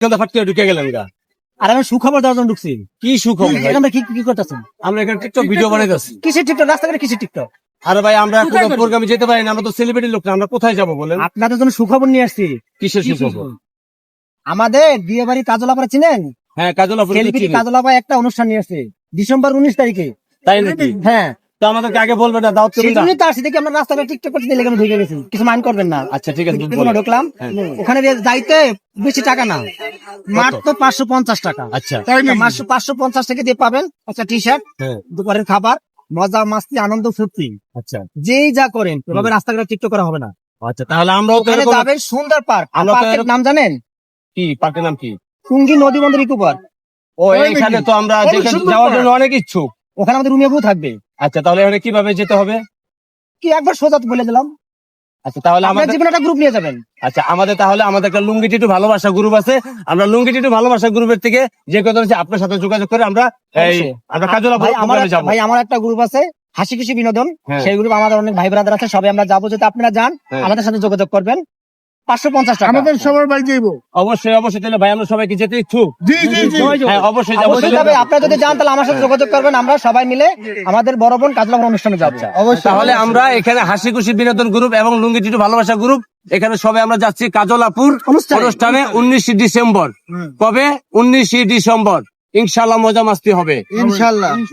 ঢুকে গেলেন গা। আর আমি সুখবর দেওয়ার জন্য ঢুকছি। কি সুখবর ভাই? আমরা কি করতেছেন? আমরা এখানে টিকটক ভিডিও বানাইতেছি। কিসের টিকটক? রাস্তাঘাটে কিসের টিকটক? আরে ভাই আমরা প্রোগ্রামে যেতে পারি না, আমরা তো সেলিব্রিটি লোক না, আমরা কোথায় যাবো বলেন? আপনাদের জন্য সুখবর নিয়ে আসছি। কিসের সুখবর? আমাদের বিয়ে বাড়ি কাজলাপাড়া চিনেন? হ্যাঁ, কাজলাপুর সেলিব্রিটি কাজলাপাড়া একটা অনুষ্ঠান নিয়ে আসছে ডিসেম্বর 19 তারিখে। তাই নাকি? হ্যাঁ, তো আমাদেরকে আগে বলবেন না, দাওয়াত সেই করবেন না? জন্যই তো আসছি। দেখি আমরা রাস্তাঘাটে টিকটক করতে দিলে আমি ঢুকে গেছি, কিছু মাইন্ড করবেন না। আচ্ছা ঠিক আছে, টিকটকে ঢুকলাম, ওখানে যাইতে বেশি টাকা না, মাত্র 550 টাকা। আচ্ছা 550 টাকা দিয়ে পাবেন একটা টি শার্ট, হ্যাঁ, দুপুরের খাবার, মজা মাস্তি আনন্দ ফুর্তি, আচ্ছা যেই যা করেন এভাবে রাস্তাঘাটে টিকটক করা হবে না। আচ্ছা, তাহলে আমরাও তো ওখানে এরকম- যাবেন সুন্দর পার্ক। আমরা তো পার্কের এরকম- নাম জানেন? কি পার্কের নাম কি? টুঙ্গি নদী বন্দর ইকো পার্ক। ও এইখানে তো আমরা অনেক যেখানে সুন্দর যাওয়ার পার্ক। জন্য অনেক ইচ্ছুক। ওখানে আমাদের রুমে বউ থাকবে। আচ্ছা, তাহলে এখানে কিভাবে যেতে হবে? কি একবার সোজা তো বলে দিলাম, আচ্ছা তাহলে আপনার আমাদের জীবনে একটা গ্রুপ নিয়ে যাবেন। আচ্ছা তাহলে আমাদের একটা লুঙ্গি টিটু ভালোবাসা গ্রুপ আছে, আমরা লুঙ্গি টিটু ভালোবাসা গ্রুপের থেকে যে কথা হচ্ছে আপনার সাথে যোগাযোগ করে আমরা আমরা কাজলাপুর যাবো। ভাই আমার একটা গ্রুপ আছে হাসি খুশি বিনোদন, হ্যাঁ। সেই গ্রুপ আমাদের অনেক ভাই ব্রাদার আছে, সবাই আমরা যাবো। যদি আপনারা যান হ্যাঁ। আমাদের সাথে যোগাযোগ করবেন। 550 টাকা আমাদের সবার বাড়ি যাইব। অবশ্যই তাহলে ভাই আমরা সবাইকে যেতে ইচ্ছুক। জি জি জি হ্যাঁ অবশ্যই যাবো। অবশ্যই যাবে। আপনারা যদি যান তাহলে আমার সাথে যোগাযোগ করবেন, আমরা সবাই মিলে আমাদের বড় বোন কাজলাপুর অনুষ্ঠানে যাবো। তাহলে আমরা এখানে হাসি খুশি বিনোদন গ্রুপ এবং লুঙ্গি টিটু ভালোবাসা গ্রুপ এখানে সবাই আমরা যাচ্ছি কাজলাপুর অনুষ্ঠানে 19 ডিসেম্বর। কবে? 19 ডিসেম্বর। ইনশাআল্লাহ মজা মাস্তি হবে ইনশাআল্লাহ।